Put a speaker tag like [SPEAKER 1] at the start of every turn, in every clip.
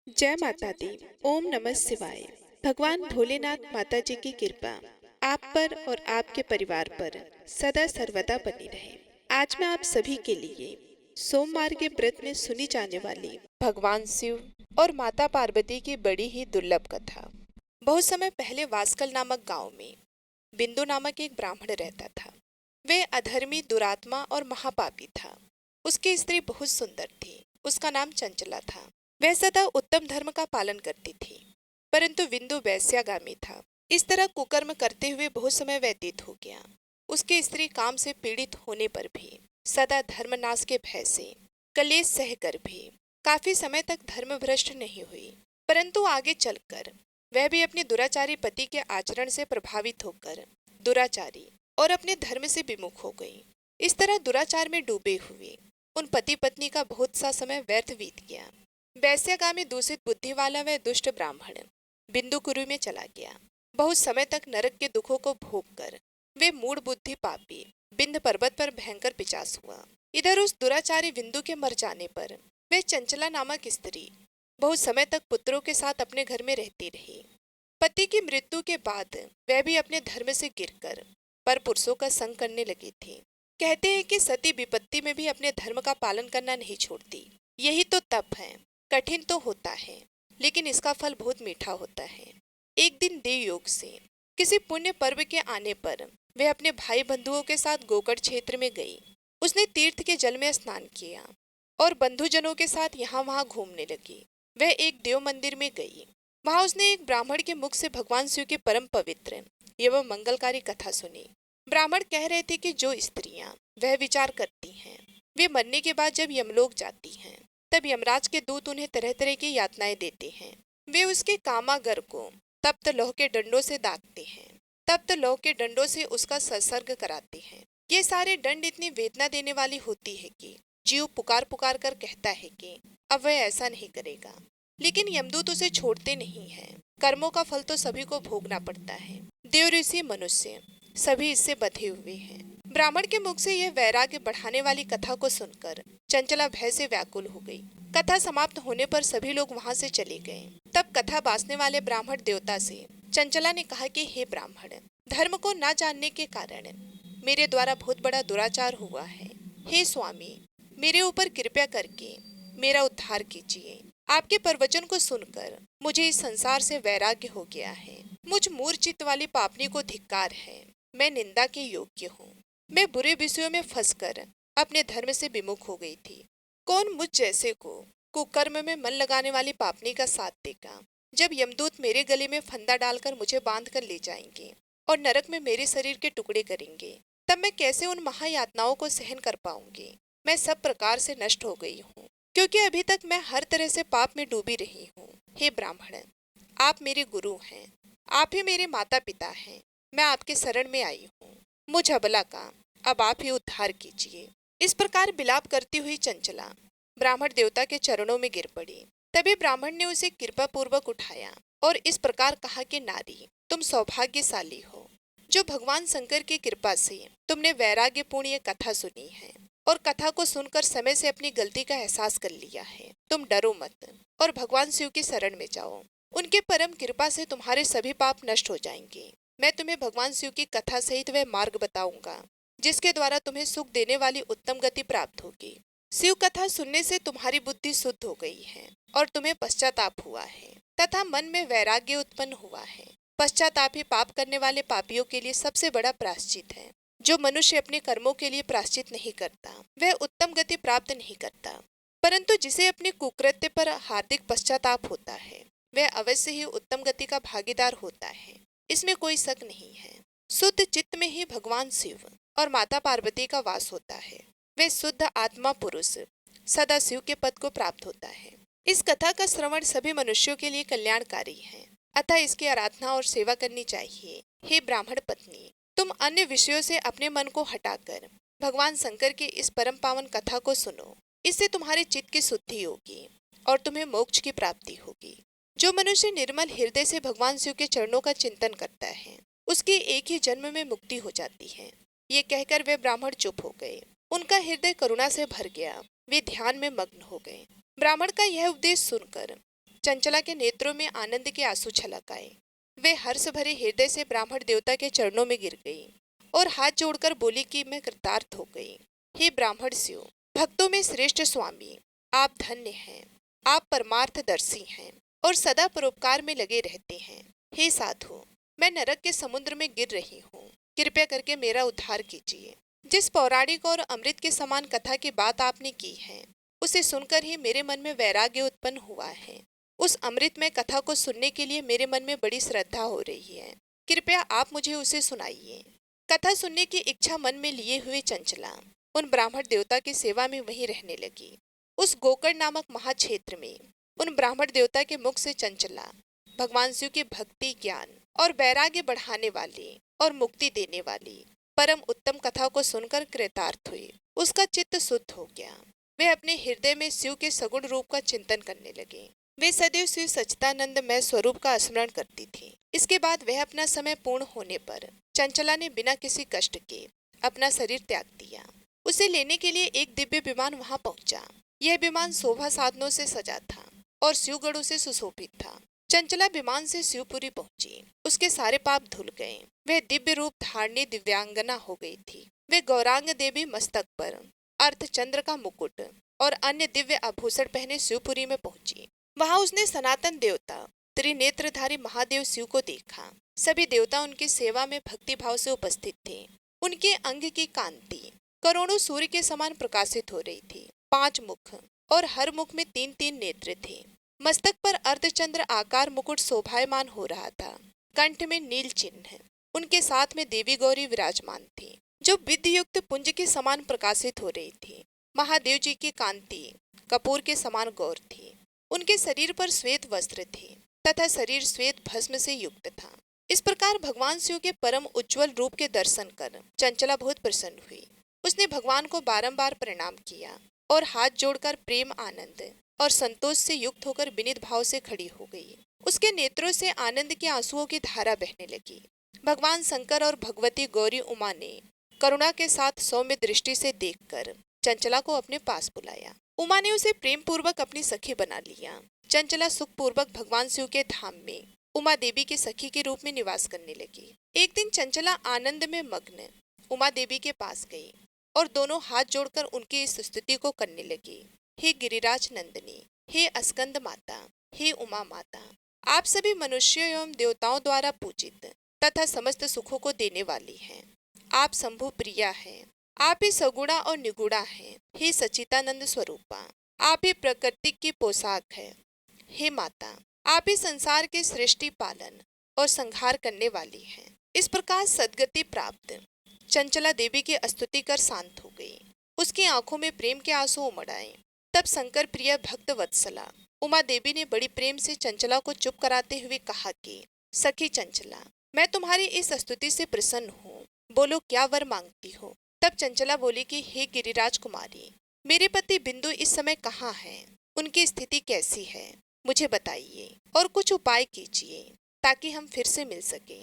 [SPEAKER 1] जय माता दी। ओम नमः शिवाय। भगवान भोलेनाथ माता जी की कृपा आप पर और आपके परिवार पर सदा सर्वदा बनी रहे। आज मैं आप सभी के लिए सोमवार के व्रत में सुनी जाने वाली भगवान शिव और माता पार्वती की बड़ी ही दुर्लभ कथा। बहुत समय पहले वास्कल नामक गांव में बिंदु नामक एक ब्राह्मण रहता था। वे अधर्मी, दुरात्मा और महापापी था। उसकी स्त्री बहुत सुंदर थी। उसका नाम चंचला था। वह सदा उत्तम धर्म का पालन करती थी, परंतु बिंदु वैश्यागामी था। इस तरह कुकर्म करते हुए बहुत समय व्यतीत हो गया। उसकी स्त्री काम से पीड़ित होने पर भी, सदा धर्मनाश के भय से कलेश सहकर भी काफी समय तक धर्म भ्रष्ट नहीं हुई। परंतु आगे चलकर वह भी अपने दुराचारी पति के आचरण से प्रभावित होकर दुराचारी और अपने धर्म से विमुख हो गई। इस तरह दुराचार में डूबे हुए उन पति पत्नी का बहुत सा समय व्यर्थ बीत गया। वैश्यगामी, दूषित बुद्धि वाला वह दुष्ट ब्राह्मण बिंदुकुरु में चला गया। बहुत समय तक नरक के दुखों को भोग कर वे मूढ़ बुद्धि पापी बिंद पर्वत पर भयंकर पिचास हुआ। इधर उस दुराचारी बिंदु के मर जाने पर वह चंचला नामक स्त्री बहुत समय तक पुत्रों के साथ अपने घर में रहती रही। पति की मृत्यु के बाद वह भी अपने धर्म से गिरकर पर पुरुषों का संग करने लगी थी। कहते हैं कि सती विपत्ति में भी अपने धर्म का पालन करना नहीं छोड़ती। यही तो तप है। कठिन तो होता है, लेकिन इसका फल बहुत मीठा होता है। एक दिन देव योग से किसी पुण्य पर्व के आने पर वह अपने भाई बंधुओं के साथ गोकर्ण क्षेत्र में गई। उसने तीर्थ के जल में स्नान किया और बंधुजनों के साथ यहाँ वहाँ घूमने लगी। वह एक देव मंदिर में गई। वहां उसने एक ब्राह्मण के मुख से भगवान शिव की परम पवित्र एवं मंगलकारी कथा सुनी। ब्राह्मण कह रहे थे कि जो स्त्रियां वह विचार करती हैं, वे मरने के बाद जब यमलोक जाती हैं, तब यमराज के दूत उन्हें तरह तरह की यातनाएं देते हैं। वे उसके कामागर को तप्त लौह के डंडों से दागते हैं। तप्त लौह के डंडों से उसका संसर्ग कराते हैं। ये सारे दंड इतनी वेदना देने वाली होती है कि जीव पुकार पुकार कर कहता है कि अब वह ऐसा नहीं करेगा। लेकिन यमदूत उसे छोड़ते नहीं हैं। कर्मों का फल तो सभी को भोगना पड़ता है। देव, ऋषि, मनुष्य सभी इससे बंधे हुए हैं। ब्राह्मण के मुख से यह वैराग्य बढ़ाने वाली कथा को सुनकर चंचला भय से व्याकुल हो गई। कथा समाप्त होने पर सभी लोग वहां से चले गए। तब कथा बांसने वाले ब्राह्मण देवता से चंचला ने कहा कि हे ब्राह्मण, धर्म को न जानने के कारण मेरे द्वारा बहुत बड़ा दुराचार हुआ है। हे स्वामी, मेरे ऊपर कृपा करके मेरा उद्धार कीजिए। आपके प्रवचन को सुनकर मुझे इस संसार से वैराग्य हो गया है। मुझ मूर्छित वाली पापनी को धिक्कार है। मैं निंदा के योग्य हूँ। मैं बुरे विषयों में फंसकर अपने धर्म से विमुख हो गई थी। कौन मुझ जैसे को कुकर्म में मन लगाने वाली पापनी का साथ देगा? जब यमदूत मेरे गले में फंदा डालकर मुझे बांध कर ले जाएंगे और नरक में मेरे शरीर के टुकड़े करेंगे, तब मैं कैसे उन महायातनाओं को सहन कर पाऊंगी? मैं सब प्रकार से नष्ट हो गई हूँ, क्योंकि अभी तक मैं हर तरह से पाप में डूबी रही हूँ। हे ब्राह्मण, आप मेरे गुरु हैं। आप ही मेरे माता पिता हैं। मैं आपके शरण में आई हूँ। मुझ अबला का अब आप ही उद्धार कीजिए। इस प्रकार विलाप करती हुई चंचला ब्राह्मण देवता के चरणों में गिर पड़ी। तभी ब्राह्मण ने उसे कृपा पूर्वक उठाया और इस प्रकार कहा कि नारी, तुम सौभाग्यशाली हो, जो भगवान शंकर की कृपा से तुमने वैराग्यपूर्ण ये कथा सुनी है और कथा को सुनकर समय से अपनी गलती का एहसास कर लिया है। तुम डरो मत और भगवान शिव की शरण में जाओ। उनके परम कृपा से तुम्हारे सभी पाप नष्ट हो जाएंगे। मैं तुम्हें भगवान शिव की कथा सहित वह मार्ग बताऊंगा जिसके द्वारा तुम्हें सुख देने वाली उत्तम गति प्राप्त होगी। शिव कथा सुनने से तुम्हारी बुद्धि शुद्ध हो गई है और तुम्हें पश्चाताप हुआ है तथा मन में वैराग्य उत्पन्न हुआ है। पश्चाताप ही पाप करने वाले पापियों के लिए सबसे बड़ा प्रायश्चित है। जो मनुष्य अपने कर्मों के लिए प्रायश्चित नहीं करता, वह उत्तम गति प्राप्त नहीं करता, परंतु जिसे अपने कुकृत्य पर हार्दिक पश्चाताप होता है, वह अवश्य ही उत्तम गति का भागीदार होता है। इसमें कोई शक नहीं है। शुद्ध चित्त में ही भगवान शिव और माता पार्वती का वास होता है। वे शुद्ध आत्मा पुरुष सदा शिव के पद को प्राप्त होता है। इस कथा का श्रवण सभी मनुष्यों के लिए कल्याणकारी है, अतः इसकी आराधना और सेवा करनी चाहिए। हे ब्राह्मण पत्नी, तुम अन्य विषयों से अपने मन को हटाकर भगवान शंकर की इस परम पावन कथा को सुनो। इससे तुम्हारे चित्त की शुद्धि होगी और तुम्हें मोक्ष की प्राप्ति होगी। जो मनुष्य निर्मल हृदय से भगवान शिव के चरणों का चिंतन करता है, उसकी एक ही जन्म में मुक्ति हो जाती है। ये कहकर वे ब्राह्मण चुप हो गए। उनका हृदय करुणा से भर गया। वे ध्यान में मग्न हो गए। ब्राह्मण का यह उपदेश सुनकर चंचला के नेत्रों में आनंद के आंसू छलक आए। वे हर्ष भरे हृदय से ब्राह्मण देवता के चरणों में गिर गई और हाथ जोड़कर बोली कि मैं कृतार्थ हो गई। हे ब्राह्मण स्यु, भक्तों में श्रेष्ठ स्वामी, आप धन्य हैं। आप परमार्थदर्शी हैं और सदा परोपकार में लगे रहते हैं। हे साधु, मैं नरक के समुद्र में गिर रही हूँ, कृपया करके मेरा उद्धार कीजिए। जिस पौराणिक और अमृत के समान कथा की बात आपने की है, उसे सुनकर ही मेरे मन में वैराग्य उत्पन्न हुआ है। उस अमृतमय कथा को सुनने के लिए मेरे मन में बड़ी श्रद्धा हो रही है। कृपया आप मुझे उसे सुनाइए। कथा सुनने की इच्छा मन में लिए हुए चंचला उन ब्राह्मण देवता की सेवा में वहीं रहने लगी। उस गोकर्ण नामक महाक्षेत्र में उन ब्राह्मण देवता के मुख से चंचला भगवान शिव की भक्ति, ज्ञान और वैराग्य बढ़ाने वाली और मुक्ति देने वाली परम उत्तम कथा को सुनकर कृतार्थ हुई। उसका चित्त शुद्ध हो गया। वे अपने हृदय में शिव के सगुण रूप का चिंतन करने लगे। वे सदैव शिव सच्चिदानंद में स्वरूप का स्मरण करती थी। इसके बाद वह अपना समय पूर्ण होने पर चंचला ने बिना किसी कष्ट के अपना शरीर त्याग दिया। उसे लेने के लिए एक दिव्य विमान वहां पहुंचा। यह विमान शोभा साधनों से सजा था और शिवगढ़ों से सुशोभित था। चंचला विमान से शिवपुरी पहुंची। उसके सारे पाप धुल गए। वह दिव्य रूप धारणी दिव्यांगना हो गई थी। वे गौरांग देवी मस्तक पर अर्धचंद्र का मुकुट और अन्य दिव्य आभूषण पहने शिवपुरी में पहुंची। वहां उसने सनातन देवता त्रिनेत्रधारी महादेव शिव को देखा। सभी देवता उनकी सेवा में भक्ति भाव से उपस्थित थे। उनके अंग की कांति करोड़ों सूर्य के समान प्रकाशित हो रही थी। 5 मुख और हर मुख में 3-3 नेत्र थे। मस्तक पर अर्धचंद्र आकार मुकुट शोभायमान हो रहा था। कंठ में नील चिन्ह। उनके साथ में देवी गौरी विराजमान थी, जो विधि युक्त पुंज के समान प्रकाशित हो रही थी। महादेव जी की कांति कपूर के समान गौर थी। उनके शरीर पर श्वेत वस्त्र थे तथा शरीर श्वेत भस्म से युक्त था। इस प्रकार भगवान शिव के परम उज्जवल रूप के दर्शन कर चंचला बहुत प्रसन्न हुई। उसने भगवान को बारंबार प्रणाम किया और हाथ जोड़कर प्रेम, आनंद और संतोष से युक्त होकर विनीत भाव से खड़ी हो गई। उसके नेत्रों से आनंद के आंसुओं की धारा बहने लगी। भगवान शंकर और भगवती गौरी उमा ने करुणा के साथ सौम्य दृष्टि से देखकर चंचला को अपने पास बुलाया। उमा ने उसे प्रेम पूर्वक अपनी सखी बना लिया। चंचला सुख पूर्वक भगवान शिव के धाम में उमा देवी के सखी के रूप में निवास करने लगी। एक दिन चंचला आनंद में मग्न उमा देवी के पास गई और दोनों हाथ जोड़कर उनकी इस स्तुति को करने लगी। हे गिरिराज नंदिनी, हे अस्कंद माता, हे उमा माता, आप सभी मनुष्यों एवं देवताओं द्वारा पूजित तथा समस्त सुखों को देने वाली हैं। आप शंभु प्रिया हैं। आप ही सगुणा और निगुणा हैं। हे सच्चिदानंद स्वरूपा, आप ही प्रकृति की पोशाक है। हे माता, आप ही संसार के सृष्टि, पालन और संहार करने वाली हैं। इस प्रकार सद्गति प्राप्त चंचला देवी की स्तुति कर शांत हो गई। उसकी आंखों में प्रेम के आंसू उमड़ आए। तब शंकर प्रिय भक्त वत्सला उमा देवी ने बड़ी प्रेम से चंचला को चुप कराते हुए कहा कि सखी चंचला, मैं तुम्हारी इस स्तुति से प्रसन्न हूँ। बोलो, क्या वर मांगती हो? तब चंचला बोली कि हे गिरिराज कुमारी, मेरे पति बिंदु इस समय कहाँ हैं? उनकी स्थिति कैसी है? मुझे बताइए और कुछ उपाय कीजिए ताकि हम फिर से मिल सके।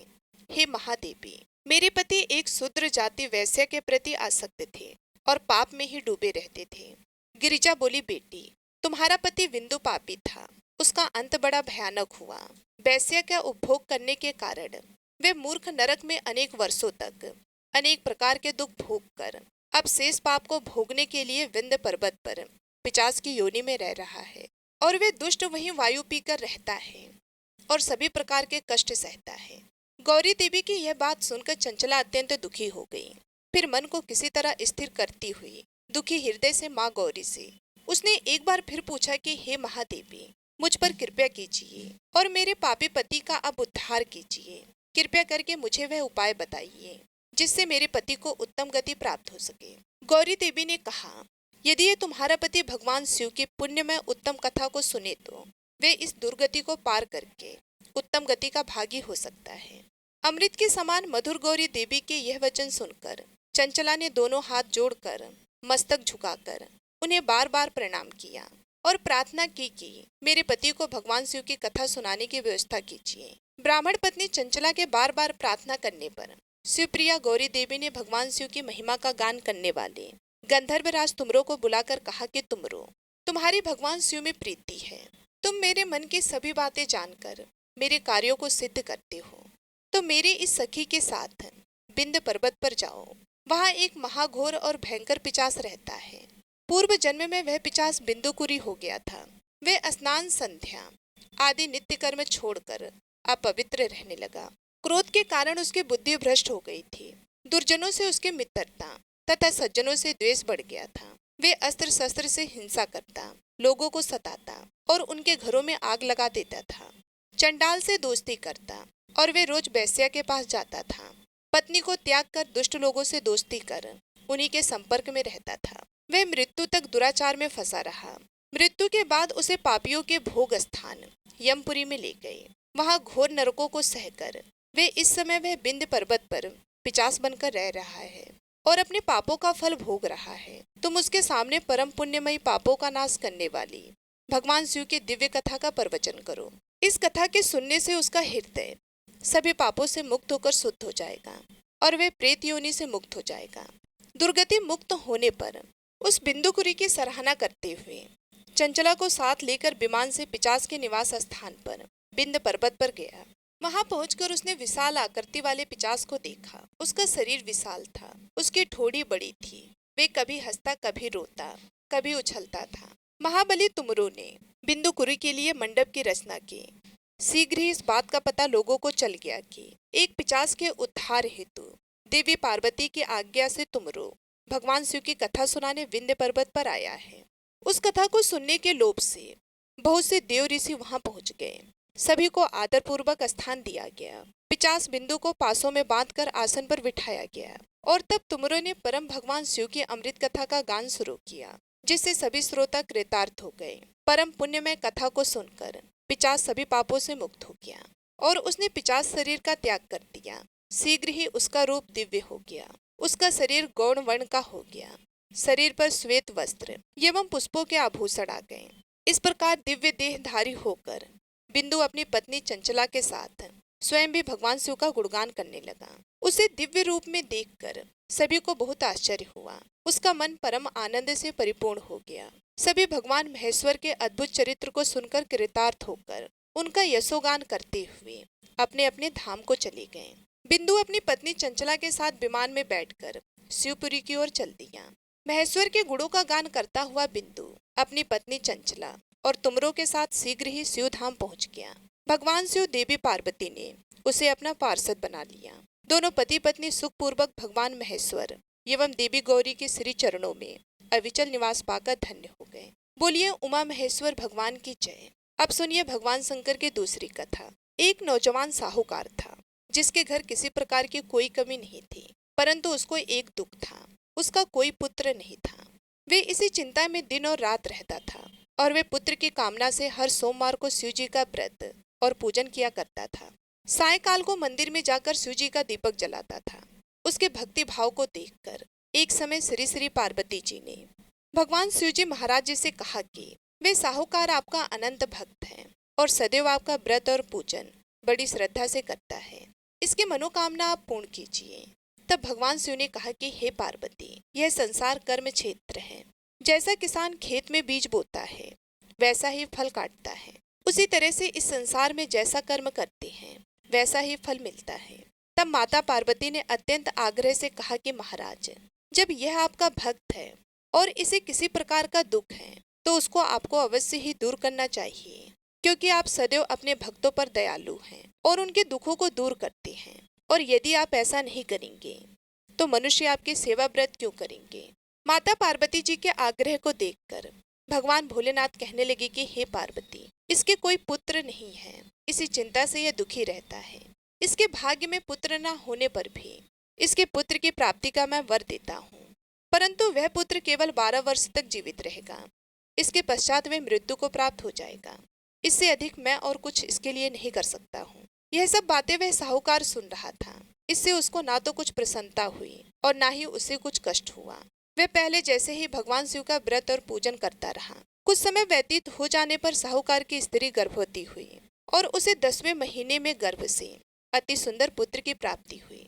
[SPEAKER 1] हे महादेवी, मेरे पति एक शूद्र जाति वैश्य के प्रति आसक्त थे और पाप में ही डूबे रहते थे। गिरिजा बोली, बेटी, तुम्हारा पति बिंदु पापी था। उसका अंत बड़ा भयानक हुआ। वैश्य का उपभोग करने के कारण वे मूर्ख नरक में अनेक वर्षों तक अनेक प्रकार के दुख भोग कर अब शेष पाप को भोगने के लिए विंध्य पर्वत पर पिशाच की योनि में रह रहा है और वे दुष्ट वहीं वायु पीकर रहता है और सभी प्रकार के कष्ट सहता है। गौरी देवी की यह बात सुनकर चंचला अत्यंत दुखी हो गई। फिर मन को किसी तरह स्थिर करती हुई दुखी हृदय से माँ गौरी से उसने एक बार फिर पूछा कि हे महादेवी, मुझ पर कृपा कीजिए और मेरे पापी पति का अब उद्धार कीजिए। कृपया करके मुझे वह उपाय बताइए जिससे मेरे पति को उत्तम गति प्राप्त हो सके। गौरी देवी ने कहा, यदि ये तुम्हारा पति भगवान शिव की पुण्यमय उत्तम कथा को सुने तो वे इस दुर्गति को पार करके उत्तम गति का भागी हो सकता है। अमृत के समान मधुर गौरी देवी के यह वचन सुनकर चंचला ने दोनों हाथ जोड़कर मस्तक झुकाकर उन्हें बार बार प्रणाम किया और प्रार्थना की कि मेरे पति को भगवान शिव की कथा सुनाने की व्यवस्था कीजिए। ब्राह्मण पत्नी चंचला के बार बार प्रार्थना करने पर शिवप्रिया गौरी देवी ने भगवान शिव की महिमा का गान करने वाले गंधर्वराज तुमरो को बुलाकर कहा कि तुमरो, तुम्हारी भगवान शिव में प्रीति है तुम मेरे मन की सभी बातें जानकर मेरे कार्यों को सिद्ध करते हो, तो मेरी इस सखी के साथ बिंद पर्वत पर जाओ। वहां एक महाघोर और भयंकर पिशाच रहता है। पूर्व जन्म में वह पिशाच बिंदुकुरी हो गया था। वह स्नान, संध्या आदि नित्य कर्म छोड़कर अपवित्र रहने लगा। क्रोध के कारण उसकी बुद्धि भ्रष्ट हो गई थी। दुर्जनों से उसकी मित्रता तथा सज्जनों से द्वेष बढ़ गया था। वे अस्त्र शस्त्र से हिंसा करता, लोगों को सताता और उनके घरों में आग लगा देता था। चंडाल से दोस्ती करता और वे रोज वेश्या के पास जाता था। पत्नी को त्याग कर दुष्ट लोगों से दोस्ती कर उन्हीं के संपर्क में रहता था। वह मृत्यु तक दुराचार में फंसा रहा। मृत्यु के बाद उसे पापियों के भोग स्थान यमपुरी में ले गए। वहां घोर नरकों को सहकर वे इस समय वह बिंद पर्वत पर पिशाच बनकर रह रहा है और अपने पापों का फल भोग रहा है। तुम उसके सामने परम पुण्यमयी, पापों का नाश करने वाली भगवान शिव की दिव्य कथा का प्रवचन करो। इस कथा के सुनने से उसका हृदय सभी पापों से मुक्त होकर शुद्ध हो जाएगा और वे प्रेत योनि से मुक्त हो जाएगा। दुर्गति मुक्त होने पर उस बिंदुकुरी की सराहना करते हुए चंचला को साथ लेकर विमान से पिशाच के निवास स्थान पर बिंद पर्वत पर गया। वहां पहुंचकर उसने विशाल आकृति वाले पिशाच को देखा। उसका शरीर विशाल था, उसकी ठोड़ी बड़ी थी। वे कभी हंसता, कभी रोता, कभी उछलता था। महाबली तुमरों ने बिंदुकुरी के लिए मंडप की रचना की। शीघ्र ही इस बात का पता लोगों को चल गया कि एक पिशाच के उद्धार हेतु देवी पार्वती की आज्ञा से तुमरो भगवान शिव की कथा सुनाने विंध्य पर्वत पर आया है। उस कथा को सुनने के लोभ से बहुत से देव ऋषि वहां पहुंच गए। सभी को आदर पूर्वक स्थान दिया गया। पिशाच बिंदु को पासों में बांधकर आसन पर बिठाया गया और तब तुमरों ने परम भगवान शिव की अमृत कथा का गान शुरू किया, जिससे सभी श्रोता कृतार्थ हो गए। परम पुण्यमय कथा को सुनकर पिशाच सभी पापों से मुक्त हो गया और उसने पिशाच शरीर का त्याग कर दिया। शीघ्र ही उसका रूप दिव्य हो गया। उसका शरीर गौण वर्ण का हो गया। शरीर पर श्वेत वस्त्र एवं पुष्पों के आभूषण आ गए। इस प्रकार दिव्य देहधारी होकर बिंदु अपनी पत्नी चंचला के साथ स्वयं भी भगवान शिव का गुणगान करने लगा। उसे दिव्य रूप में देखकर सभी को बहुत आश्चर्य हुआ। उसका मन परम आनंद से परिपूर्ण हो गया। सभी भगवान महेश्वर के अद्भुत चरित्र को सुनकर कृतार्थ होकर उनका यशोगान करते हुए अपने अपने धाम को चले गए। बिंदु अपनी पत्नी चंचला के साथ विमान में बैठकर शिवपुरी की ओर चल दिया। महेश्वर के गुणों का गान करता हुआ बिंदु अपनी पत्नी चंचला और तुमरों के साथ शीघ्र ही शिव धाम पहुंच गया। भगवान शिव, देवी पार्वती ने उसे अपना पार्षद बना लिया। दोनों पति पत्नी सुखपूर्वक भगवान महेश्वर एवं देवी गौरी के श्री चरणों में अविचल निवास पाकर धन्य हो गए। बोलिए उमा महेश्वर भगवान की जय। अब सुनिए भगवान शंकर की दूसरी कथा। एक नौजवान साहूकार था, जिसके घर किसी प्रकार की कोई कमी नहीं थी, परंतु उसको एक दुख था। उसका कोई पुत्र नहीं था। वे इसी चिंता में दिन और रात रहता था और वे पुत्र की कामना से हर सोमवार को शिव जी का व्रत और पूजन किया करता था। सायकाल को मंदिर में जाकर शिव जी का दीपक जलाता था। उसके भक्ति भाव को देखकर एक समय श्री श्री पार्वती जी ने भगवान शिव जी महाराज जी से कहा कि वे साहूकार आपका अनंत भक्त हैं और सदैव आपका व्रत और पूजन बड़ी श्रद्धा से करता है। इसकी मनोकामना आप पूर्ण कीजिए। तब भगवान शिव ने कहा कि हे पार्वती, यह संसार कर्म क्षेत्र है। जैसा किसान खेत में बीज बोता है, वैसा ही फल काटता है। उसी तरह से इस संसार में जैसा कर्म करते हैं, वैसा ही फल मिलता है। तब माता पार्वती ने अत्यंत आग्रह से कहा कि महाराज, जब यह आपका भक्त है और इसे किसी प्रकार का दुख है, तो उसको आपको अवश्य ही दूर करना चाहिए, क्योंकि आप सदैव अपने भक्तों पर दयालु हैं और उनके दुखों को दूर करते हैं। और यदि आप ऐसा नहीं करेंगे तो मनुष्य आपकी सेवा व्रत क्यों करेंगे। माता पार्वती जी के आग्रह को देखकर भगवान भोलेनाथ कहने लगे कि हे पार्वती, इसके कोई पुत्र नहीं है, इसी चिंता से यह दुखी रहता है। इसके भाग्य में पुत्र न होने पर भी इसके पुत्र की प्राप्ति का मैं वर देता हूँ, परंतु वह पुत्र केवल 12 वर्ष तक जीवित रहेगा। इसके पश्चात वह मृत्यु को प्राप्त हो जाएगा। इससे अधिक मैं और कुछ इसके लिए नहीं कर सकता हूँ। यह सब बातें वह साहूकार सुन रहा था। इससे उसको ना तो कुछ प्रसन्नता हुई और ना ही उसे कुछ कष्ट हुआ। वह पहले जैसे ही भगवान शिव का व्रत और पूजन करता रहा। कुछ समय व्यतीत हो जाने पर साहूकार की स्त्री गर्भवती हुई और उसे 10वें महीने में गर्भ से अति सुंदर पुत्र की प्राप्ति हुई।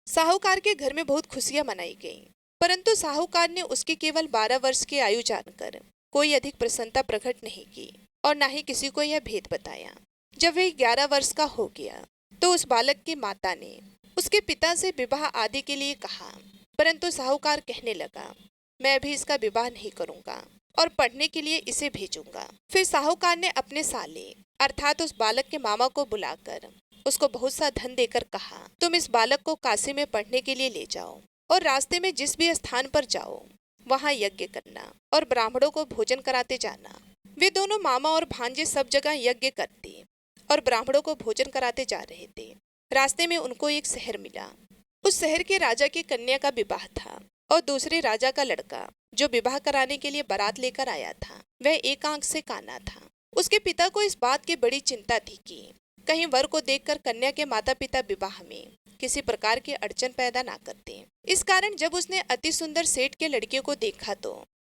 [SPEAKER 1] साहूकार के घर में बहुत खुशियां मनाई गईं, परंतु साहूकार ने उसकी केवल 12 वर्ष की आयु जानकर कोई अधिक प्रसन्नता प्रकट नहीं की। और ना ही किसी को यह भेद बताया। जब वह 11 वर्ष का हो गया तो उस बालक की माता ने उसके पिता से विवाह आदि के लिए कहा, परंतु साहूकार कहने लगा, मैं अभी इसका विवाह नहीं करूंगा और पढ़ने के लिए इसे भेजूंगा। फिर साहूकार ने अपने साले अर्थात उस बालक के मामा को बुलाकर उसको बहुत सा धन देकर कहा, तुम इस बालक को काशी में पढ़ने के लिए ले जाओ और रास्ते में जिस भी स्थान पर जाओ वहां यज्ञ करना और ब्राह्मणों को भोजन कराते जाना। वे दोनों मामा और भांजे सब जगह यज्ञ करते और ब्राह्मणों को भोजन कराते जा रहे थे। रास्ते में उनको एक शहर मिला। उस शहर के राजा की कन्या का विवाह था और दूसरे राजा का लड़का जो विवाह कराने के लिए बारात लेकर आया था वह एक आंख से काना था। उसके पिता को इस बात की बड़ी चिंता थी कि कहीं वर को देखकर कन्या के माता पिता विवाह में किसी प्रकार की अड़चन पैदा ना करते। इस कारण जब उसने अति सुंदर सेठ के लड़के को देखा तो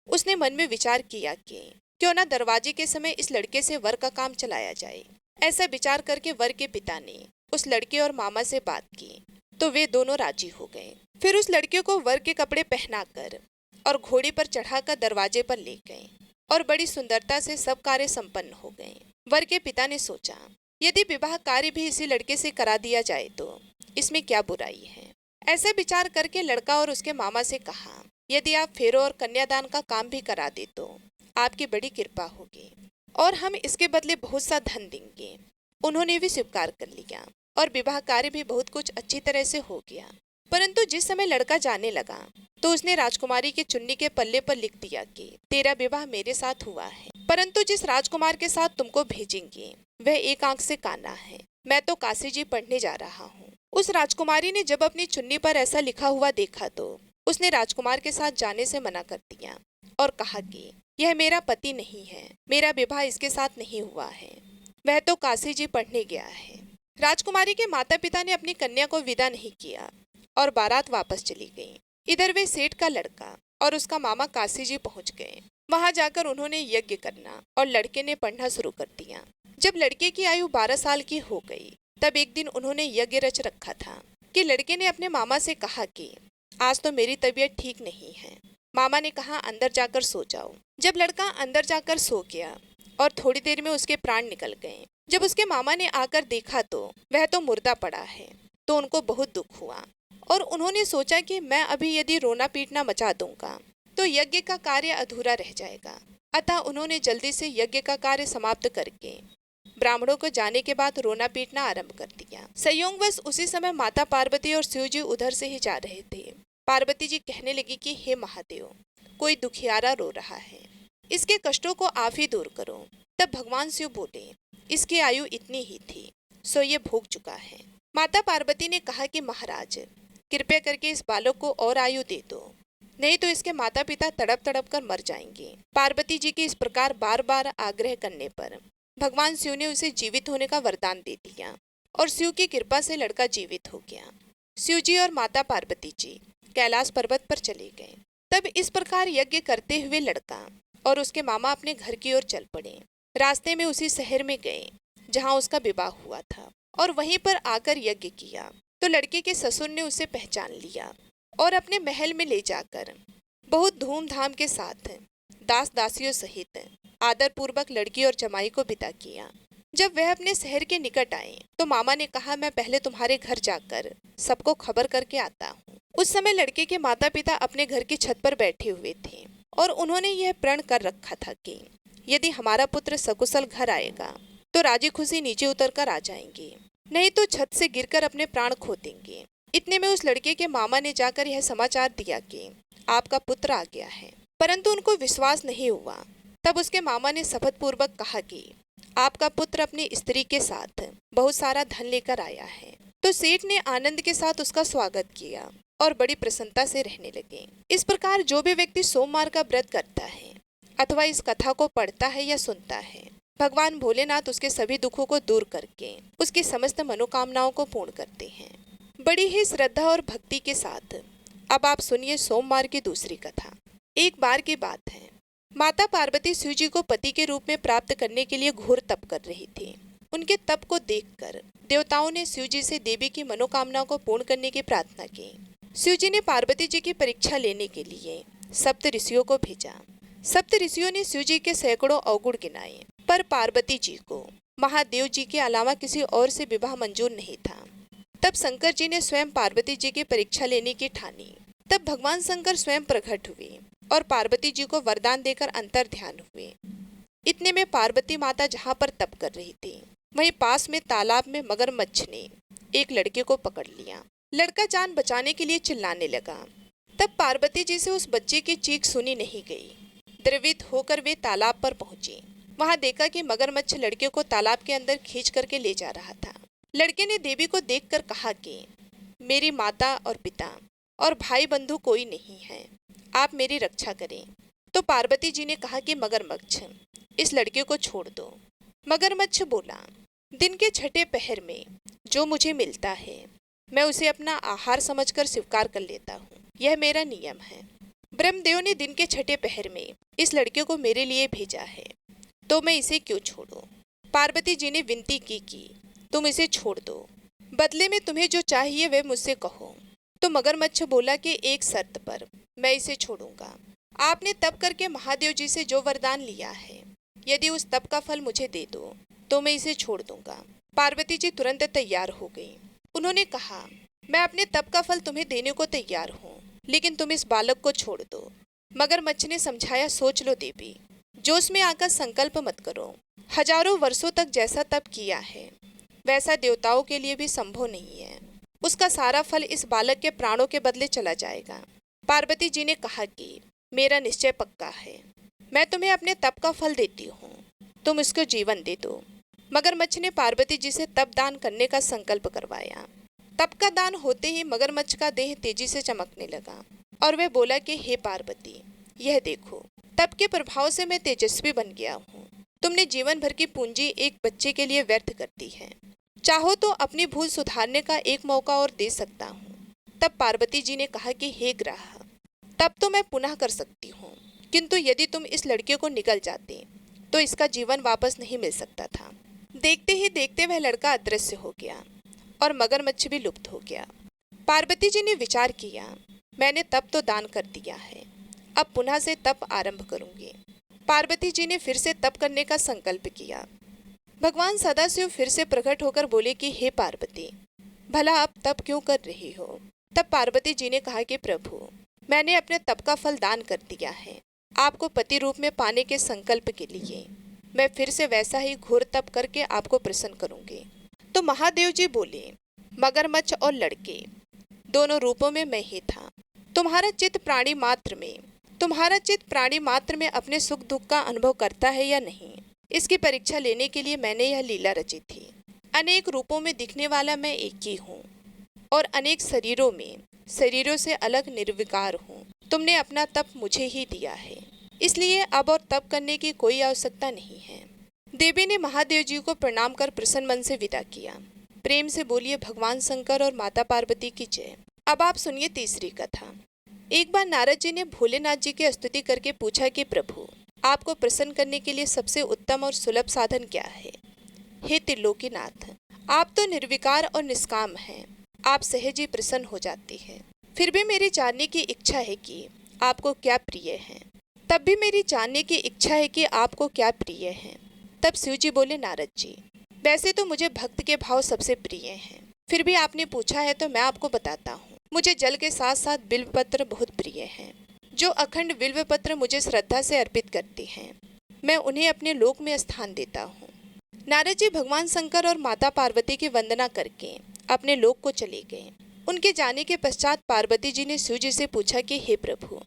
[SPEAKER 1] उसने मन में विचार किया कि क्यों न दरवाजे के समय इस लड़के से वर का काम चलाया जाए। ऐसा विचार करके वर के पिता ने उस लड़के और मामा से बात की तो वे दोनों राजी हो गए। फिर उस लड़के को वर के कपड़े पहनाकर और घोड़ी पर चढ़ाकर दरवाजे पर ले गए और बड़ी सुंदरता से सब कार्य संपन्न हो गए। वर के पिता ने सोचा, यदि विवाह कार्य भी इसी लड़के से करा दिया जाए तो इसमें क्या बुराई है। ऐसा विचार करके लड़का और उसके मामा से कहा, यदि आप फेरों और कन्यादान का काम भी करा दे तो आपकी बड़ी कृपा होगी और हम इसके बदले बहुत सा धन देंगे। उन्होंने भी स्वीकार कर लिया और विवाह कार्य भी बहुत कुछ अच्छी तरह से हो गया। परंतु जिस समय लड़का जाने लगा तो उसने राजकुमारी के चुन्नी के पल्ले पर लिख दिया कि तेरा विवाह मेरे साथ हुआ है, परंतु जिस राजकुमार के साथ तुमको भेजेंगे वह एक आंख से काना है। मैं तो काशी जी पढ़ने जा रहा हूँ। उस राजकुमारी ने जब अपनी चुन्नी पर ऐसा लिखा हुआ देखा तो उसने राजकुमार के साथ जाने से मना कर दिया और कहा कि यह मेरा पति नहीं है, मेरा विवाह इसके साथ नहीं हुआ है, वह तो काशी जी पढ़ने गया है। राजकुमारी के माता पिता ने अपनी कन्या को विदा नहीं किया और बारात वापस चली गई। इधर वे सेठ का लड़का और उसका मामा काशी जी पहुंच गए। वहां जाकर उन्होंने यज्ञ करना और लड़के ने पढ़ना शुरू कर दिया। जब लड़के की आयु 12 साल की हो गई तब एक दिन उन्होंने यज्ञ रच रखा था कि लड़के ने अपने मामा से कहा कि आज तो मेरी तबीयत ठीक नहीं है। मामा ने कहा, अंदर जाकर सो जाओ। जब लड़का अंदर जाकर सो गया और थोड़ी देर में उसके प्राण निकल गए। जब उसके मामा ने आकर देखा तो वह तो मुर्दा पड़ा है, तो उनको बहुत दुख हुआ और उन्होंने सोचा कि मैं अभी यदि रोना पीटना मचा दूंगा तो यज्ञ का कार्य अधूरा रह जाएगा। अतः उन्होंने जल्दी से यज्ञ का कार्य समाप्त करके ब्राह्मणों को जाने के बाद रोना पीटना आरंभ कर दिया। संयोगवश उसी समय माता पार्वती और शिव जी उधर से ही जा रहे थे। पार्वती जी कहने लगी कि हे महादेव, कोई दुखियारा रो रहा है, इसके कष्टों को आप ही दूर करो। तब भगवान शिव बोले, इसकी आयु इतनी ही थी, सो ये भोग चुका है। माता पार्वती ने कहा कि महाराज, कृपया करके इस बालक को और आयु दे दो, नहीं तो इसके माता पिता तड़प तड़प कर मर जाएंगे। पार्वती जी के इस प्रकार बार बार आग्रह करने पर भगवान शिव ने उसे जीवित होने का वरदान दे दिया और शिव की कृपा से लड़का जीवित हो गया। शिव जी और माता पार्वती जी कैलाश पर्वत पर चले गए। तब इस प्रकार यज्ञ करते हुए लड़का और उसके मामा अपने घर की ओर चल पड़े। रास्ते में उसी शहर में गए जहाँ उसका विवाह हुआ था और वहीं पर आकर यज्ञ किया तो लड़के के ससुर ने उसे पहचान लिया और अपने महल में ले जाकर बहुत धूमधाम के साथ दास दासियों सहित आदर पूर्वक लड़की और जमाई को विदा किया। जब वह अपने शहर के निकट आए तो मामा ने कहा, मैं पहले तुम्हारे घर जाकर सबको खबर करके आता हूँ। उस समय लड़के के माता पिता अपने घर की छत पर बैठे हुए थे और उन्होंने यह प्रण कर रखा था कि यदि हमारा पुत्र सकुशल घर आएगा तो राजी खुशी नीचे उतर कर आ जाएंगे, नहीं तो छत से गिरकर अपने प्राण खो देंगे। इतने में उस लड़के के मामा ने जाकर यह समाचार दिया कि आपका पुत्र आ गया है, परंतु उनको विश्वास नहीं हुआ। तब उसके मामा ने शपथ पूर्वक कहा कि आपका पुत्र अपनी स्त्री के साथ बहुत सारा धन लेकर आया है। तो सेठ ने आनंद के साथ उसका स्वागत किया और बड़ी प्रसन्नता से रहने लगे। इस प्रकार जो भी व्यक्ति सोमवार का व्रत करता है अथवा इस कथा को पढ़ता है या सुनता है, भगवान भोलेनाथ उसके सभी दुखों को दूर करके उसकी समस्त मनोकामनाओं को पूर्ण करते हैं। बड़ी ही श्रद्धा और भक्ति के साथ अब आप सुनिए सोमवार की दूसरी कथा। एक बार की बात है, माता पार्वती शिव जी को पति के रूप में प्राप्त करने के लिए घोर तप कर रही थी। उनके तप को देखकर देवताओं ने शिव जी से देवी की मनोकामनाओं को पूर्ण करने की प्रार्थना की। शिव जी ने पार्वती जी की परीक्षा लेने के लिए सप्त ऋषियों को भेजा। सप्त ऋषियों ने शिव जी के सैकड़ों अवगुण गिनाए पर पार्वती जी को महादेव जी के अलावा किसी और से विवाह मंजूर नहीं था। तब शंकर जी ने स्वयं पार्वती जी की परीक्षा लेने की ठानी। तब भगवान शंकर स्वयं प्रकट हुए और पार्वती जी को वरदान देकर अंतर ध्यान हुए। इतने में पार्वती माता जहाँ पर तप कर रही थी, वहीं पास में तालाब में मगरमच्छ ने एक लड़के को पकड़ लिया। लड़का जान बचाने के लिए चिल्लाने लगा। तब पार्वती जी से उस बच्चे की चीख सुनी नहीं गई। द्रवित होकर वे तालाब पर पहुंची। वहां देखा कि मगरमच्छ लड़के को तालाब के अंदर खींच करके ले जा रहा था। लड़के ने देवी को देखकर कहा कि मेरी माता और पिता और भाई बंधु कोई नहीं है, आप मेरी रक्षा करें। तो पार्वती जी ने कहा कि मगरमच्छ, इस लड़के को छोड़ दो। मगरमच्छ बोला, दिन के छठे पहर में जो मुझे मिलता है मैं उसे अपना आहार समझकर स्वीकार कर लेता हूँ, यह मेरा नियम है। ब्रह्मदेव ने दिन के छठे पहर में इस लड़के को मेरे लिए भेजा है, तो मैं इसे क्यों छोड़ूं? पार्वती जी ने विनती की कि तुम इसे छोड़ दो, बदले में तुम्हें जो चाहिए वह मुझसे कहो। तो मगरमच्छ बोला कि एक शर्त पर मैं इसे छोड़ूंगा। आपने तप करके महादेव जी से जो वरदान लिया है, यदि उस तप का फल मुझे दे दो तो मैं इसे छोड़ दूंगा। पार्वती जी तुरंत तैयार हो गई। उन्होंने कहा, मैं अपने तप का फल तुम्हें देने को तैयार हूँ, लेकिन तुम इस बालक को छोड़ दो। मगरमच्छ ने समझाया, सोच लो देवी, जोश में आकर संकल्प मत करो। हजारों वर्षों तक जैसा तप किया है वैसा देवताओं के लिए भी संभव नहीं है। उसका सारा फल इस बालक के प्राणों के बदले चला जाएगा। पार्वती जी ने कहा कि मेरा निश्चय पक्का है, मैं तुम्हें अपने तप का फल देती हूँ, तुम इसको जीवन दे दो। मगरमच्छ ने पार्वती जी से तप दान करने का संकल्प करवाया। तप का दान होते ही मगरमच्छ का देह तेजी से चमकने लगा और वह बोला कि हे पार्वती, यह देखो, तप के प्रभाव से मैं तेजस्वी बन गया हूँ। तुमने जीवन भर की पूंजी एक बच्चे के लिए व्यर्थ कर दी है। चाहो तो अपनी भूल सुधारने का एक मौका और दे सकता हूँ। तब पार्वती जी ने कहा कि हे ग्रह, तब तो मैं पुनः कर सकती हूँ, किंतु यदि तुम इस लड़के को निगल जाते तो इसका जीवन वापस नहीं मिल सकता था। देखते ही देखते वह लड़का अदृश्य हो गया और मगरमच्छ भी लुप्त हो गया। पार्वती जी ने विचार किया, मैंने तप तो दान कर दिया है, अब पुनः से तप आरंभ करूंगी। पार्वती जी ने फिर से तप करने का संकल्प किया। भगवान सदाशिव फिर से प्रकट होकर बोले कि हे पार्वती, भला आप तप क्यों कर रही हो? तब पार्वती जी ने कहा कि प्रभु, मैंने अपने तप का फल दान कर दिया है। आपको पति रूप में पाने के संकल्प के लिए मैं फिर से वैसा ही घोर तप करके आपको प्रसन्न करूंगी। तो महादेव जी बोले, मगरमच्छ और लड़के दोनों रूपों में मैं ही था। तुम्हारा चित्त प्राणी मात्र में अपने सुख दुख का अनुभव करता है या नहीं, इसकी परीक्षा लेने के लिए मैंने यह लीला रची थी। अनेक रूपों में दिखने वाला मैं एक ही हूँ और अनेक शरीरों से अलग निर्विकार हूँ। तुमने अपना तप मुझे ही दिया है, इसलिए अब और तप करने की कोई आवश्यकता नहीं है। देवी ने महादेव जी को प्रणाम कर प्रसन्न मन से विदा किया। प्रेम से बोलिए भगवान शंकर और माता पार्वती की जय। अब आप सुनिए तीसरी कथा। एक बार नारद जी ने भोलेनाथ जी की स्तुति करके पूछा कि प्रभु, आपको प्रसन्न करने के लिए सबसे उत्तम और सुलभ साधन क्या है? हे त्रिलोकीनाथ, आप तो निर्विकार और निष्काम हैं, आप सहज ही प्रसन्न हो जाती है। फिर भी मेरी जानने की इच्छा है कि आपको क्या प्रिय है। तब भी मेरी जानने की इच्छा है कि आपको क्या प्रिय है। तब शिव जी बोले, नारद जी, वैसे तो मुझे भक्त के भाव सबसे प्रिय हैं, फिर भी आपने पूछा है तो मैं आपको बताता हूँ। मुझे जल के साथ साथ बिल्वपत्र बहुत प्रिय हैं। जो अखंड बिल्वपत्र मुझे श्रद्धा से अर्पित करते हैं, मैं उन्हें अपने लोक में स्थान देता हूँ। नारद जी भगवान शंकर और माता पार्वती की वंदना करके अपने लोक को चले गए। उनके जाने के पश्चात पार्वती जी ने शिव जी से पूछा कि हे प्रभु,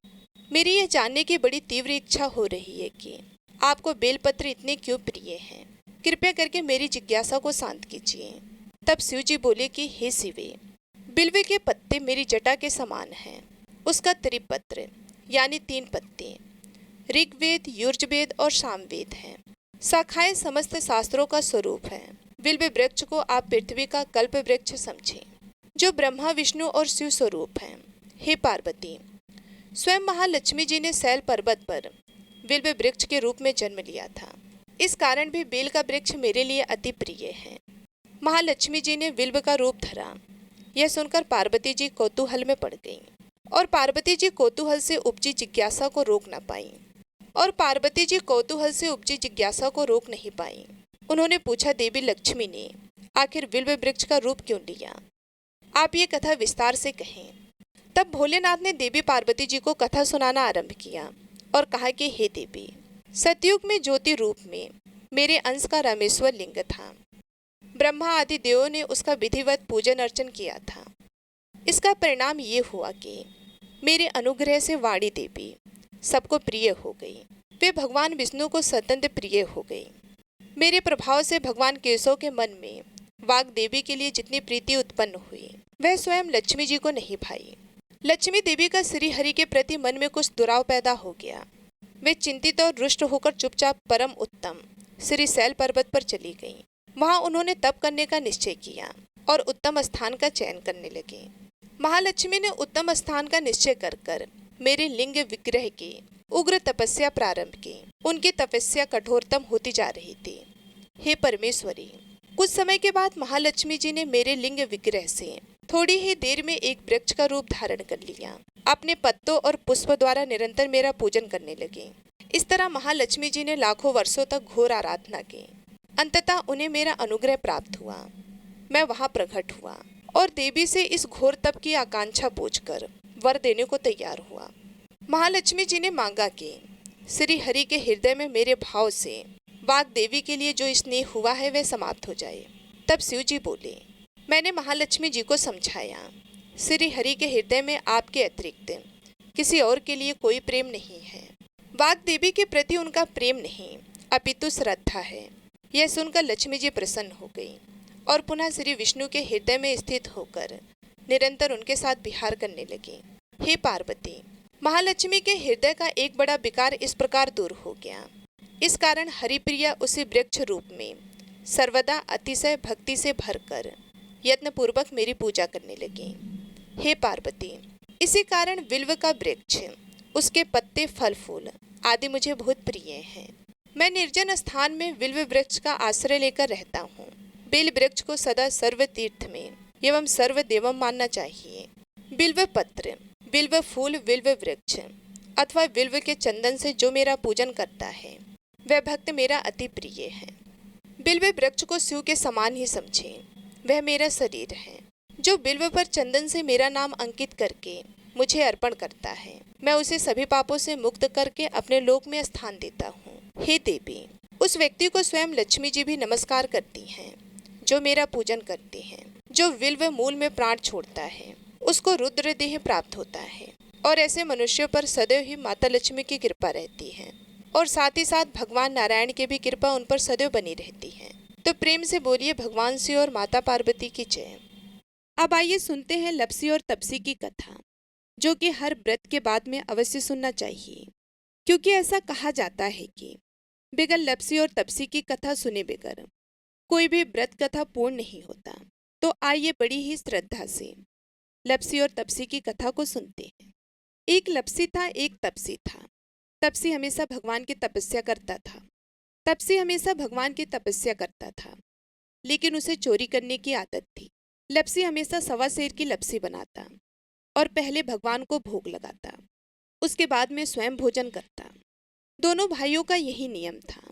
[SPEAKER 1] मेरी यह जानने की बड़ी तीव्र इच्छा हो रही है कि आपको बेलपत्र इतने क्यों प्रिय हैं। कृपया करके मेरी जिज्ञासा को शांत कीजिए। तब शिव जी बोले कि हे शिवे, बिल्व के पत्ते मेरी जटा के समान हैं। उसका त्रिपत्र यानी 3 पत्ते ऋग्वेद, यजुर्वेद और सामवेद हैं। शाखाएं समस्त शास्त्रों का स्वरूप है। बिल्व वृक्ष को आप पृथ्वी का कल्प वृक्ष समझें, जो ब्रह्मा विष्णु और शिव स्वरूप हैं। हे पार्वती, स्वयं महालक्ष्मी जी ने शैल पर्वत पर बिल्व वृक्ष के रूप में जन्म लिया था। इस कारण भी बेल का वृक्ष मेरे लिए अति प्रिय है। महालक्ष्मी जी ने बिल्व का रूप धरा। यह सुनकर पार्वती जी कौतूहल में पड़ गईं और पार्वती जी कौतूहल से उपजी जिज्ञासा को रोक न पाई और पार्वती जी कौतूहल से उपजी जिज्ञासा को रोक नहीं पाई। उन्होंने पूछा, देवी लक्ष्मी ने आखिर बिल्व वृक्ष का रूप क्यों लिया? आप ये कथा विस्तार से कहें। तब भोलेनाथ ने देवी पार्वती जी को कथा सुनाना आरंभ किया और कहा कि हे देवी, सतयुग में ज्योति रूप में मेरे अंश का रामेश्वर लिंग था। ब्रह्मा आदि देवों ने उसका विधिवत पूजन अर्चन किया था। इसका परिणाम ये हुआ कि मेरे अनुग्रह से वाणी देवी सबको प्रिय हो गई। वे भगवान विष्णु को सत्यंत प्रिय हो गई। मेरे प्रभाव से भगवान केशव के मन में वाग देवी के लिए जितनी प्रीति उत्पन्न हुई, वह स्वयं लक्ष्मी जी को नहीं भाई। लक्ष्मी देवी का श्री हरि के प्रति मन में कुछ दुराव पैदा हो गया। वे चिंतित और रुष्ट होकर चुपचाप परम उत्तम श्री शैल पर्वत पर चली गईं। वहां उन्होंने तप करने का निश्चय किया और उत्तम स्थान का चयन करने लगे। महालक्ष्मी ने उत्तम स्थान का निश्चय कर मेरे लिंग विग्रह की उग्र तपस्या प्रारंभ की। उनकी तपस्या कठोरतम होती जा रही थी। हे परमेश्वरी, कुछ समय के बाद महालक्ष्मी जी ने मेरे लिंग विग्रह से थोड़ी ही देर में एक वृक्ष का रूप धारण कर लिया। अपने पत्तों और पुष्प द्वारा निरंतर मेरा पूजन करने लगे। इस तरह महालक्ष्मी जी ने लाखों वर्षों तक घोर आराधना की। अंततः उन्हें मेरा अनुग्रह प्राप्त हुआ। मैं वहां प्रकट हुआ और देवी से इस घोर तप की आकांक्षा पूछकर वर देने को तैयार हुआ। महालक्ष्मी जी ने मांगा कि श्री हरि के हृदय में मेरे भाव से वाग देवी के लिए जो स्नेह हुआ है वह समाप्त हो जाए। तब शिव जी बोले, मैंने महालक्ष्मी जी को समझाया, श्री हरि के हृदय में आपके अतिरिक्त किसी और के लिए कोई प्रेम नहीं है। वाग देवी के प्रति उनका प्रेम नहीं अपितु श्रद्धा है। यह सुनकर लक्ष्मी जी प्रसन्न हो गई और पुनः श्री विष्णु के हृदय में स्थित होकर निरंतर उनके साथ विहार करने लगी। हे पार्वती, महालक्ष्मी के हृदय का एक बड़ा विकार इस प्रकार दूर हो गया। इस कारण हरिप्रिया उसी वृक्ष रूप में सर्वदा अतिशय भक्ति से भरकर यत्नपूर्वक मेरी पूजा करने लगी। हे पार्वती, इसी कारण बिल्व का वृक्ष, उसके पत्ते, फल फूल आदि मुझे बहुत प्रिय हैं। मैं निर्जन स्थान में बिल्व वृक्ष का आश्रय लेकर रहता हूँ। बिल्व वृक्ष को सदा सर्व तीर्थ में एवं सर्व देवम मानना चाहिए। बिल्व पत्र, बिल्व फूल, बिल्व वृक्ष अथवा बिल्व के चंदन से जो मेरा पूजन करता है वह भक्त मेरा अति प्रिय है। बिल्व वृक्ष को शिव के समान ही समझे, वह मेरा शरीर है। जो बिल्व पर चंदन से मेरा नाम अंकित करके मुझे अर्पण करता है, मैं उसे सभी पापों से मुक्त करके अपने लोक में स्थान देता हूँ। हे देवी, उस व्यक्ति को स्वयं लक्ष्मी जी भी नमस्कार करती हैं जो मेरा पूजन करते हैं। जो बिल्व मूल में प्राण छोड़ता है उसको रुद्र देह प्राप्त होता है और ऐसे मनुष्यों पर सदैव ही माता लक्ष्मी की कृपा रहती है और साथ ही साथ भगवान नारायण की भी कृपा उन पर सदैव बनी रहती है। तो प्रेम से बोलिए भगवान शिव और माता पार्वती की जय। अब आइए सुनते हैं लप्सी और तपसी की कथा, जो कि हर व्रत के बाद में अवश्य सुनना चाहिए, क्योंकि ऐसा कहा जाता है कि बिगर लप्सी और तपसी की कथा सुने बगैर कोई भी व्रत कथा पूर्ण नहीं होता। तो आइए बड़ी ही श्रद्धा से लप्सी और तपसी की कथा को सुनते हैं। एक लप्सी था, एक तपसी था। तपसी हमेशा भगवान की तपस्या करता था। तपसी हमेशा भगवान की तपस्या करता था, लेकिन उसे चोरी करने की आदत थी। लप्सी हमेशा सवा सेर की लप्सी बनाता और पहले भगवान को भोग लगाता, उसके बाद में स्वयं भोजन करता। दोनों भाइयों का यही नियम था।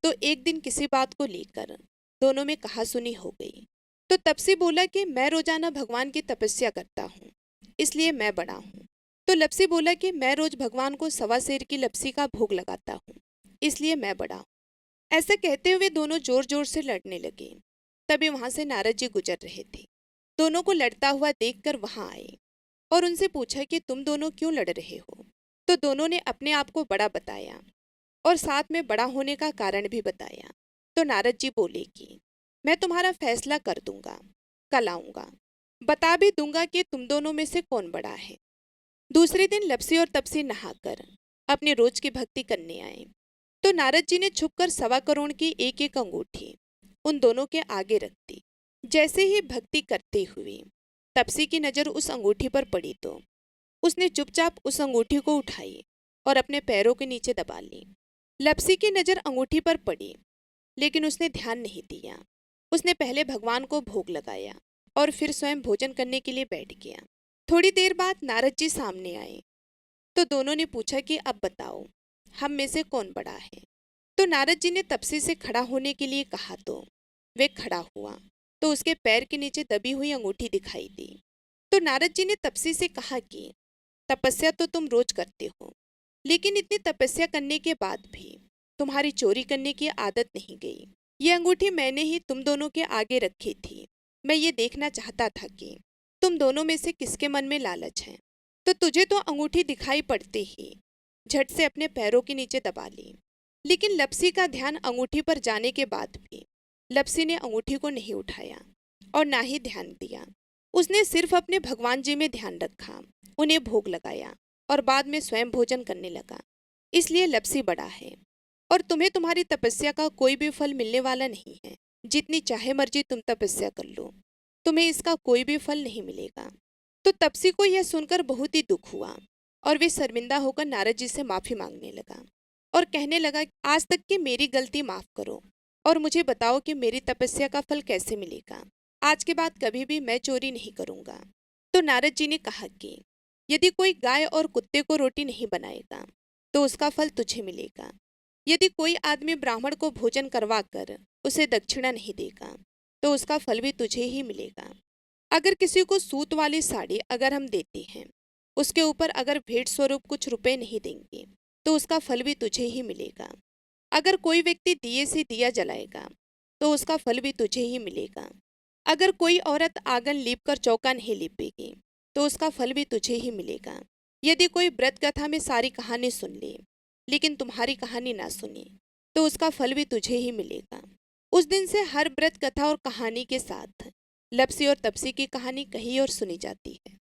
[SPEAKER 1] तो एक दिन किसी बात को लेकर दोनों में कहासुनी हो गई। तो तपसी बोला कि मैं रोजाना भगवान की तपस्या करता हूँ, इसलिए मैं बड़ा हूँ। तो लप्सी बोला कि मैं रोज भगवान को सवा सेर की लप्सी का भोग लगाता हूँ, इसलिए मैं बड़ा हूँ। ऐसा कहते हुए दोनों जोर जोर से लड़ने लगे। तभी वहां से नारद जी गुजर रहे थे। दोनों को लड़ता हुआ देखकर वहां आए और उनसे पूछा कि तुम दोनों क्यों लड़ रहे हो। तो दोनों ने अपने आप को बड़ा बताया और साथ में बड़ा होने का कारण भी बताया। तो नारद जी बोले कि मैं तुम्हारा फैसला कर दूंगा, कल आऊंगा, बता भी दूंगा कि तुम दोनों में से कौन बड़ा है। दूसरे दिन लप्सी और तपसी नहाकर अपने रोज की भक्ति करने आए। तो नारद जी ने छुपकर 1.25 करोड़ की एक एक अंगूठी उन दोनों के आगे रख दी। जैसे ही भक्ति करते हुए तपसी की नजर उस अंगूठी पर पड़ी तो उसने चुपचाप उस अंगूठी को उठाई और अपने पैरों के नीचे दबा ली। लप्सी की नजर अंगूठी पर पड़ी, लेकिन उसने ध्यान नहीं दिया। उसने पहले भगवान को भोग लगाया और फिर स्वयं भोजन करने के लिए बैठ गया। थोड़ी देर बाद नारद जी सामने आए। तो दोनों ने पूछा कि अब बताओ हम में से कौन बड़ा है। तो नारद जी ने तपसी से खड़ा होने के लिए कहा तो वे खड़ा हुआ, तो उसके पैर के नीचे दबी हुई अंगूठी दिखाई दी। तो नारद जी ने तपसी से कहा कि तपस्या तो तुम रोज करते हो, लेकिन इतनी तपस्या करने के बाद भी तुम्हारी चोरी करने की आदत नहीं गई। ये अंगूठी मैंने ही तुम दोनों के आगे रखी थी। मैं ये देखना चाहता था कि तुम दोनों में से किसके मन में लालच है। तो तुझे तो अंगूठी दिखाई पड़ते ही झट से अपने पैरों के नीचे दबा ली। लेकिन लपसी का ध्यान अंगूठी पर जाने के बाद भी लपसी ने अंगूठी को नहीं उठाया और ना ही ध्यान दिया। उसने सिर्फ अपने भगवान जी में ध्यान रखा, उन्हें भोग लगाया और बाद में स्वयं भोजन करने लगा। इसलिए लपसी बड़ा है और तुम्हें तुम्हारी तपस्या का कोई भी फल मिलने वाला नहीं है। जितनी चाहे मर्जी तुम तपस्या कर लो, तुम्हें इसका कोई भी फल नहीं मिलेगा। तो तपसी को यह सुनकर बहुत ही दुख हुआ और वे शर्मिंदा होकर नारद जी से माफी मांगने लगा और कहने लगा, आज तक की मेरी गलती माफ करो और मुझे बताओ कि मेरी तपस्या का फल कैसे मिलेगा। आज के बाद कभी भी मैं चोरी नहीं करूंगा। तो नारद जी ने कहा कि यदि कोई गाय और कुत्ते को रोटी नहीं बनाएगा तो उसका फल तुझे मिलेगा। यदि कोई आदमी ब्राह्मण को भोजन करवा कर उसे दक्षिणा नहीं देगा तो उसका फल भी तुझे ही मिलेगा। अगर किसी को सूत वाली साड़ी अगर हम देते हैं, उसके ऊपर अगर भेंट स्वरूप कुछ रुपए नहीं देंगे तो उसका फल भी तुझे ही मिलेगा। अगर कोई व्यक्ति दिए से दिया जलाएगा तो उसका फल भी तुझे ही मिलेगा। अगर कोई औरत आंगन लीप कर चौका नहीं लीपेगी तो उसका फल भी तुझे ही मिलेगा। यदि कोई व्रत कथा में सारी कहानी सुन ले लेकिन तुम्हारी कहानी ना सुने तो उसका फल भी तुझे ही मिलेगा। उस दिन से हर व्रत कथा और कहानी के साथ लपसी और तपसी की कहानी कही और सुनी जाती है।